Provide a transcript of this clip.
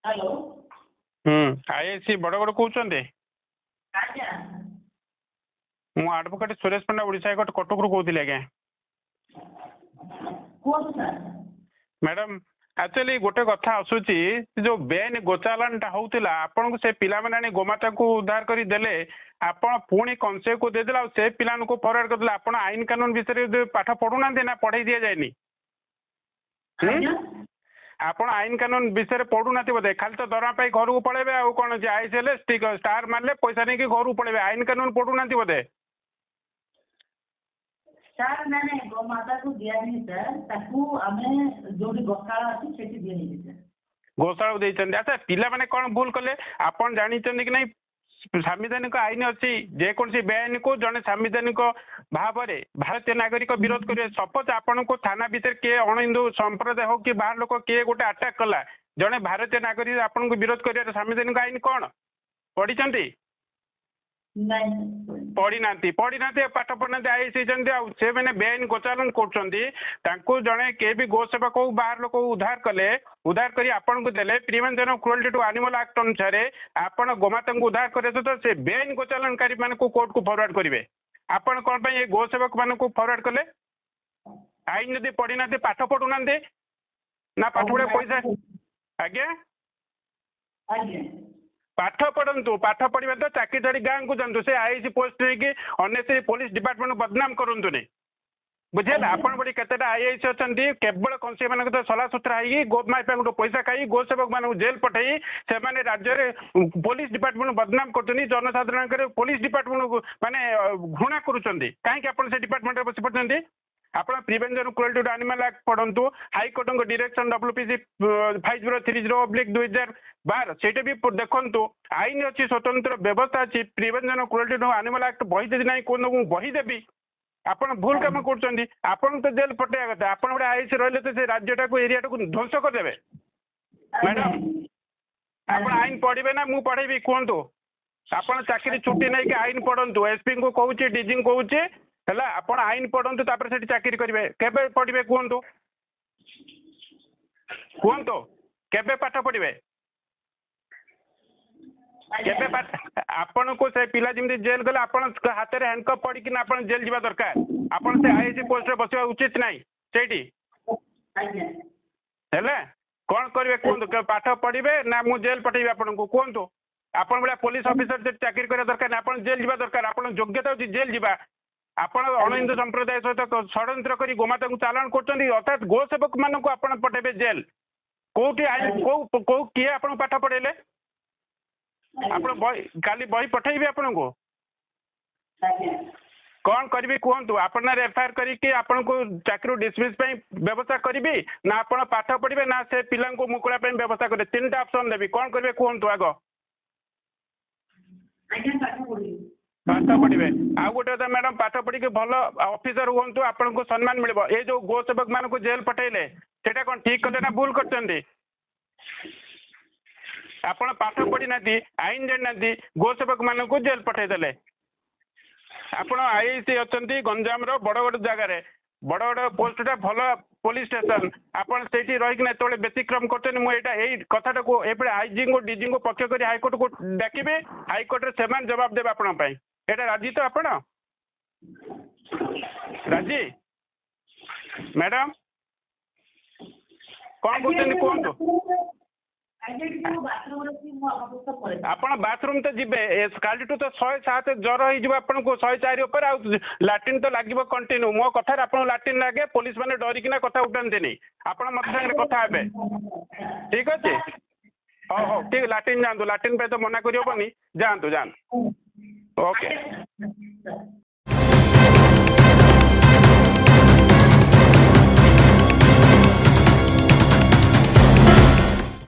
hello IIC Bargarh कहते आज्ञा मु आडभोकेट सुरेश पंडा ओडिशा हाईकोर्ट कटक कहती आज्ञा कौन सर मैडम एक्चुअली गोटे कथा आसूची जो बेन गोचालानटा होउतिला आपन को से पिला माने आनी गोमाता को उद्धार करी देले आपण पुणी कंसे को दे देला से पिला को फॉरवर्ड कर देला आपण आईन कानून विषय पाठ पढु ना देना पढ़ाई दिया जायनी आपण आईन कानून विषय पढ़ु ना बोधे खाली तो दरमा पाई घर को पळेबे आ कोन जे आईएसएल स्टार मारले पैसा नहीं कि घर को पळेबे आईन कानून पढ़ु ना बोधे सर मैंने गोमाता को दिया नहीं सर ताकू आमे जोडी गोशाला अछि सेठी दिया नहीं सर गोशाला देइछन अच्छा पिला माने कोन भूल कले आपण जानि कि नहीं संवैधानिक आईन अच्छी जेकोसी बेआईन को जड़े संवैधानिक भाव में भारतीय नागरिक विरोध करेंगे सपोज आपण को थाना भितर किए अण हिंदू संप्रदाय हो कि बाहर लोक किए गोटे अटैक कला जड़े भारतीय नागरिक आपण को विरोध कर संवैधानिक आईन कौन पढ़ी पढ़ी ना पाठ पढ़ना आईसी से मैंने बेआईन गोचालन कर जड़े किए भी गो सेवक बाहर लोक उद्धार कले उद्धार करी आपन को देले prevention of cruelty to animal act अनुसार आपण गोमाता को उद्धार करे तो से बेआईन गोचालनकारी मान को कोर्ट को फॉरवर्ड करेंगे आपण कौन पे ये गो सेवक मान को फॉरवर्ड कले आईन जदि पढ़ी ना पाठ पढ़ु ना ना पाठ पढ़े पैसा आज्ञा पाठ पढ़ु पाठ पढ़ा तो चाकरी छाड़ी गाँव को जातु से आईसी पोस्ट नहीं अनेसरी पुलिस डिपार्टमेंट बदनाम करूँ बुझे आपड़ बड़ी केतेटा आईआईसी अच्छा केवल कंसी मान सला सुतरा हो गोमाता पैसा खाई गो सेवक मान जेल पठे से राज्य में पुलिस डिपार्टमेंट बदनाम कर जनसाधारण पुलिस डिपार्टमेंट माने घृणा करुँच से डिपार्टमेंट बसी पड़ते आप prevention cruelty to animal act पढ़ु हाईकोर्ट डायरेक्शन WPC 5030/2012 से भी देखु आईन अच्छी स्वतंत्र व्यवस्था अच्छी prevention cruelty to animal act बही दे ना कौन बही देवी आपण भूल काम कर तो जेल पटेगा कथा आप आईसी रही तो से राज्यटा को एरिया को ध्वंस करदे मैडम आप आईन पढ़े ना मु पढ़ेबी कहतु आप चाकरी छुट्टी नहीं कि आईन पढ़ु एसपी को कहूँ डीजी को कहूँ है आप आईन पढ़ु तापर से चाकरी करेंगे केबे पढ़े कहतु कहतु केबे पाठ पढ़े केबे आपण को से पिला जमी जेल गले आपण हाथ में हैंडकफ पड़ी कि आप जेल जावा दरकार आपण से आईसी पोस्ट रे बसवा उचित नहीं सेठी हेले कौन करेंगे कहतु पाठ पढ़े ना मु जेल पठेबी आपन को कहतु आपण बड़ा पुलिस ऑफिसर चाकरी करा दरकार ना आपण जेल जावा दरकार आपण योग्यता होची जेल जावा आपण अण हिंदू संप्रदाय सहित षड्यंत्र करी गोमाता को चालान कर अर्थात गो सेवक मान को आपण पठेबे जेल कोठी को किए आपण पाठ पढ़ेले आपण काली बही पठेबे आपण को कौन करी कहतु आपण एफआईआर करके आपण को चाकरी डिसमिस व्यवस्था करी ना आपण पाठ पढ़े ना से पिला को मुकुला व्यवस्था करे तीन ऑप्शन देवी कौन करेंगे कहतु आग पाठ पढ़े आ गोटे मैडम पाठ पढ़ी भल ऑफिसर हूँ आपन को सम्मान मिल ये जो गो सेवक मान को जेल पठेले सेटा कौन ठीक करते ना भूल करते आपण पाठ पढ़ी ना आईन जाना गो सेवक मान को जेल पठेदेले आपण आईसी अच्छा गंजाम बड़गड़ जगार बड़गड़ पोस्टा भल पुलिस स्टेशन आपड़ से रही व्यतिक्रम कर कथाटा को आईजी को डीजी को पक्ष कर हाईकोर्ट को डाकिबे हाईकोर्ट से जवाब देवे आपण एटा राजी तो आपण राजी मैडम कौन कहते कहतु आपण बाथरूम तो जीवे काली तो 107 ज्वर हो 104 उपर लाट्रिन तो लगे कंटिन्यू मो कथार आप लाट्रिन लगे पुलिस मैंने डरिकिना कथा उठाते नहीं आप मत सागर कथा हे ठीक अच्छे हाँ हाँ ठीक लाट्रिन जातु लाट्रिन पे तो मना कर जातु ओके